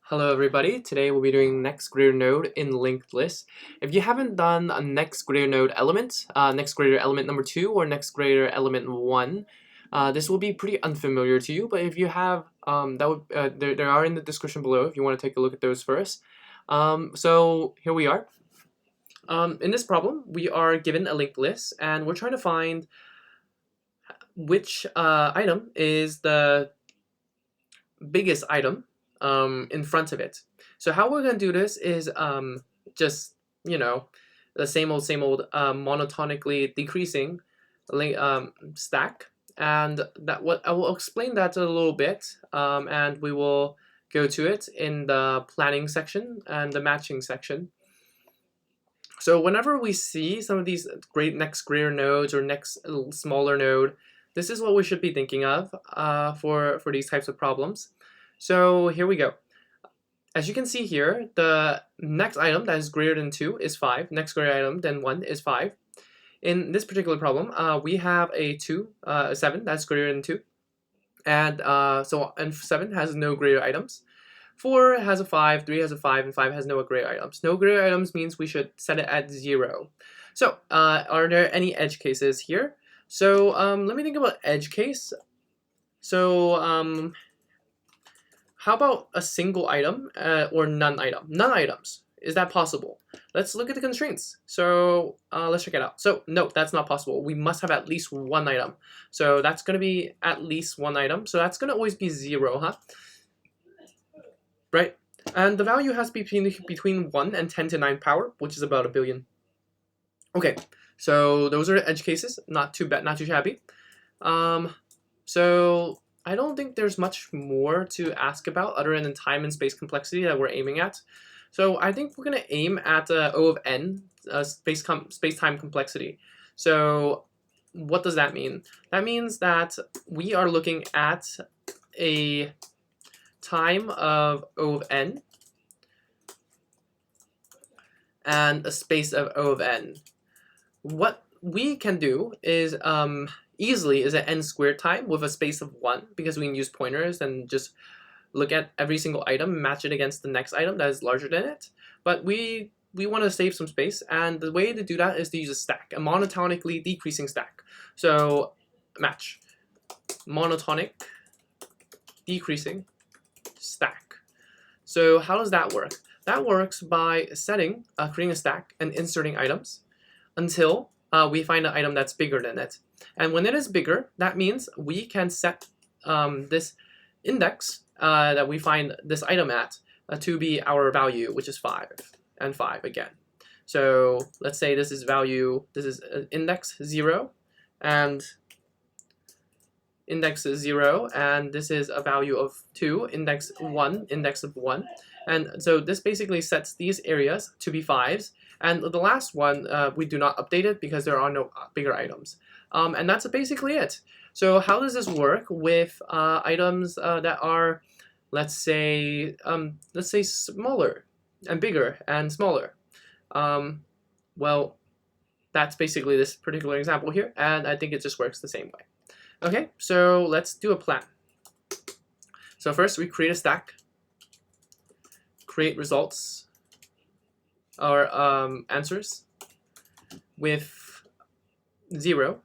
Hello everybody, today we'll be doing next greater node in linked list. If you haven't done a next greater node element, next greater element number 2 or next greater element 1, this will be pretty unfamiliar to you, but if you have, there are in the description below if you want to take a look at those first. So here we are. In this problem, we are given a linked list and we're trying to find which item is the biggest item in front of it. So how we're going to do this is just, the same old monotonically decreasing stack. And I will explain that a little bit, and we will go to it in the planning section and the matching section. So whenever we see some of these next greater nodes or next smaller node, this is what we should be thinking of for these types of problems. So here we go. As you can see here, the next item that is greater than 2 is 5. Next greater item than 1 is 5. In this particular problem, we have a 7 that's greater than 2. And 7 has no greater items. 4 has a 5, 3 has a 5, and 5 has no greater items. No greater items means we should set it at 0. So are there any edge cases here? So let me think about edge case. So how about a single item or none item? None items. Is that possible? Let's look at the constraints. So let's check it out. So no, that's not possible. We must have at least one item. So that's going to be at least one item. So that's going to always be 0, huh? Right? And the value has to be between 1 and 10 to 9 power, which is about 1 billion. Okay, so those are edge cases. Not too bad, not too shabby. So I don't think there's much more to ask about other than time and space complexity that we're aiming at. So I think we're going to aim at O of n, space-time complexity. So what does that mean? That means that we are looking at a time of O of n and a space of O of n. What we can do is easily is an n squared time with a space of 1 because we can use pointers and just look at every single item, match it against the next item that is larger than it. But we want to save some space, and the way to do that is to use a stack, a monotonically decreasing stack. So match monotonic decreasing stack. So how does that work? That works by creating a stack and inserting items until we find an item that's bigger than it. And when it is bigger, that means we can set this index that we find this item at to be our value, which is 5 and 5 again. So let's say this is index 0 and index 0, and this is a value of 2, index 1, index of 1. And so this basically sets these areas to be 5s. And the last one, we do not update it because there are no bigger items. And that's basically it. So how does this work with items that are, let's say smaller and bigger and smaller? Well, that's basically this particular example here, and I think it just works the same way. Okay, so let's do a plan. So first we create a stack, create results, or answers with 0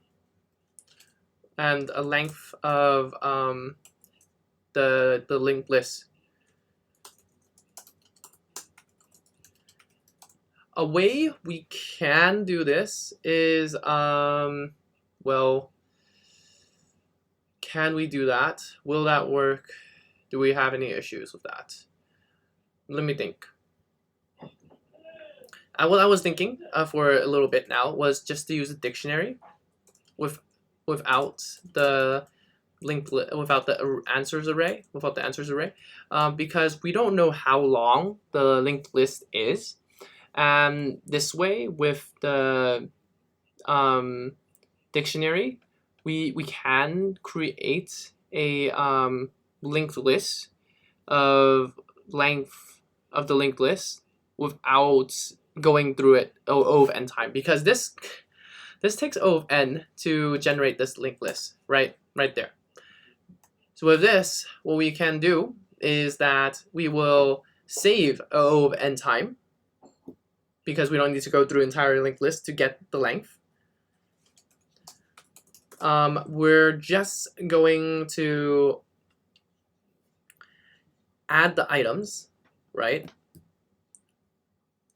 and a length of the linked list. A way we can do this is well, can we do that? Will that work? Do we have any issues with that? Let me think. What I was thinking for a little bit now was just to use a dictionary without the answers array, because we don't know how long the linked list is, and this way with the dictionary we can create a linked list of length of the linked list without going through it O of n time, because this takes O of n to generate this linked list right there. So with this, what we can do is that we will save O of n time, because we don't need to go through entire linked list to get the length. We're just going to add the items, right,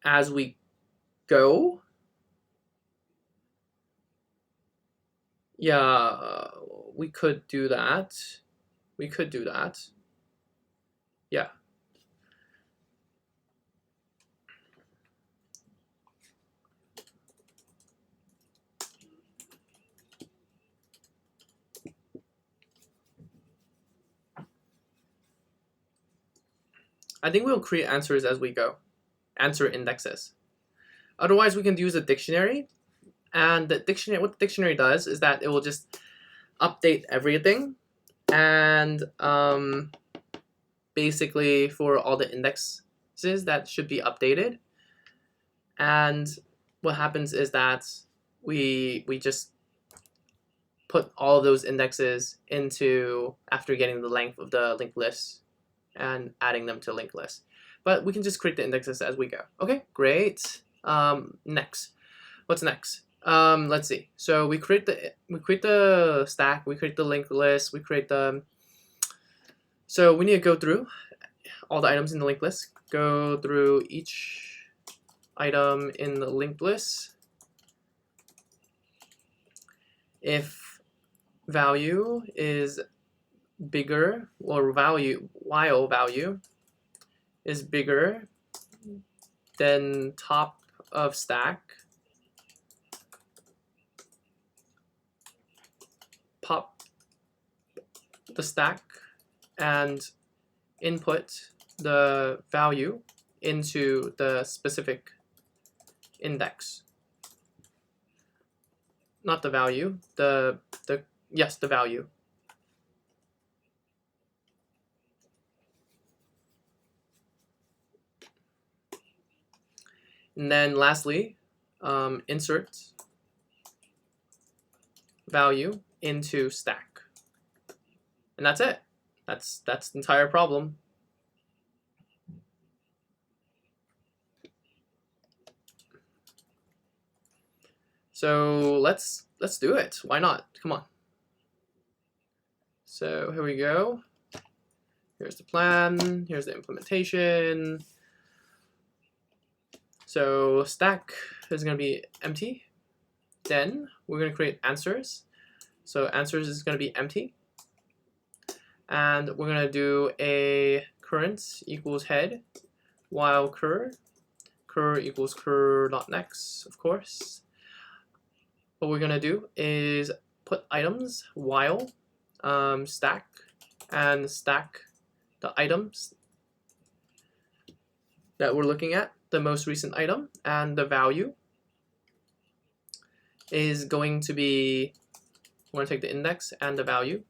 as we go. Yeah, we could do that. We could do that. Yeah. I think we'll create answers as we go. Answer indexes. Otherwise, we can use a dictionary. And the dictionary, what the dictionary does is that it will just update everything. And basically for all the indexes that should be updated. And what happens is that we just put all of those indexes into after getting the length of the linked list and adding them to linked list. But we can just create the indexes as we go. Okay, great. Next, what's next? Let's see. So we create the stack, we create the linked list, we create the. So we need to go through all the items in the linked list. Go through each item in the linked list. If value is bigger, or while value is bigger than top of stack, pop the stack and input the value into the specific index. Not the value, the value. And then lastly, insert value into stack. And that's it. That's the entire problem. So let's do it. Why not? Come on. So here we go. Here's the plan. Here's the implementation. So stack is going to be empty. Then we're going to create answers. So answers is going to be empty. And we're going to do a current equals head while cur equals cur.next, of course. What we're going to do is put items while stack, and stack the items that we're looking at, the most recent item, and the value is going to be, we're going to take the index and the value.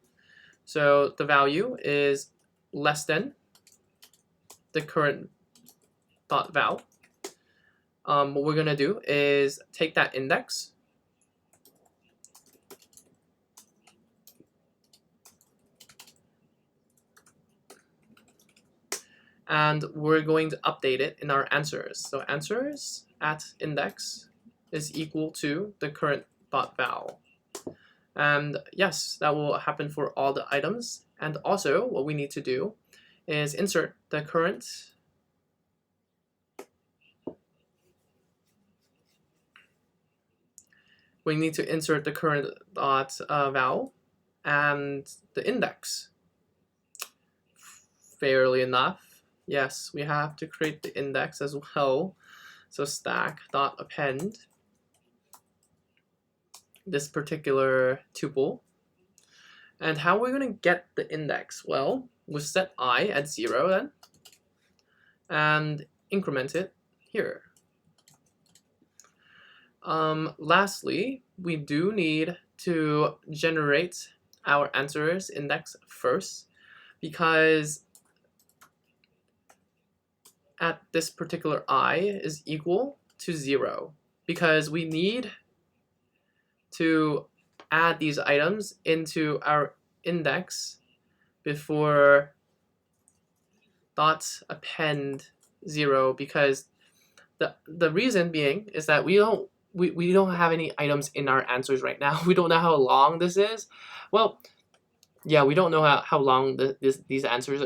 So the value is less than the current dot val. What we're going to do is take that index and we're going to update it in our answers. So answers at index is equal to the current dot val. And yes, that will happen for all the items. And also what we need to do is insert the current dot val and the index. Fairly enough, yes, we have to create the index as well. So stack dot append this particular tuple. And how are we going to get the index? Well, we'll set I at 0 then, and increment it here. Lastly, we do need to generate our answers index first, because at this particular I is equal to 0, because we need to add these items into our index before dot append 0 because the reason being is that we don't have any items in our answers right now. We don't know how long this is. Well, yeah, we don't know how long this answer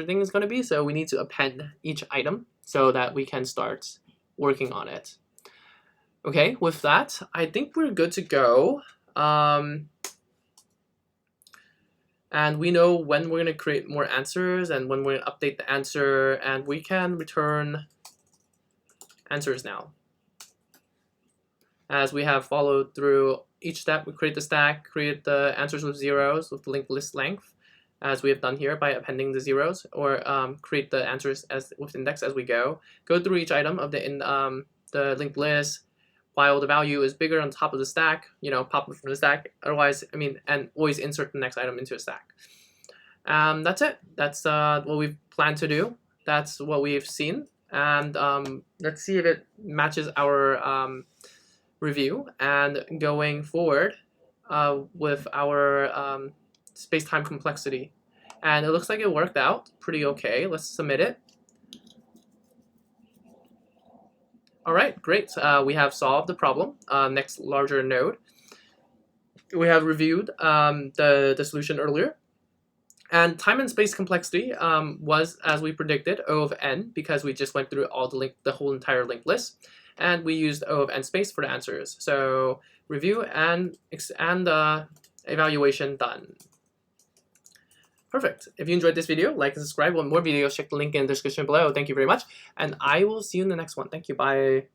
thing is going to be, so we need to append each item so that we can start working on it. Okay, with that, I think we're good to go. And we know when we're going to create more answers and when we're going to update the answer, and we can return answers now. As we have followed through each step, we create the stack, create the answers with zeros with the linked list length, as we have done here by appending the zeros, or create the answers with index as we go. Go through each item of the linked list while the value is bigger on top of the stack, pop it from the stack. Otherwise, and always insert the next item into a stack. That's it. That's what we've planned to do. That's what we've seen. And let's see if it matches our review. And going forward with our space-time complexity. And it looks like it worked out pretty okay. Let's submit it. All right, great. We have solved the problem. Next larger node. We have reviewed the solution earlier. And time and space complexity was, as we predicted, O of n, because we just went through the whole entire linked list. And we used O of n space for the answers. So review and evaluation done. Perfect. If you enjoyed this video, like and subscribe. Want more videos, check the link in the description below. Thank you very much. And I will see you in the next one. Thank you. Bye.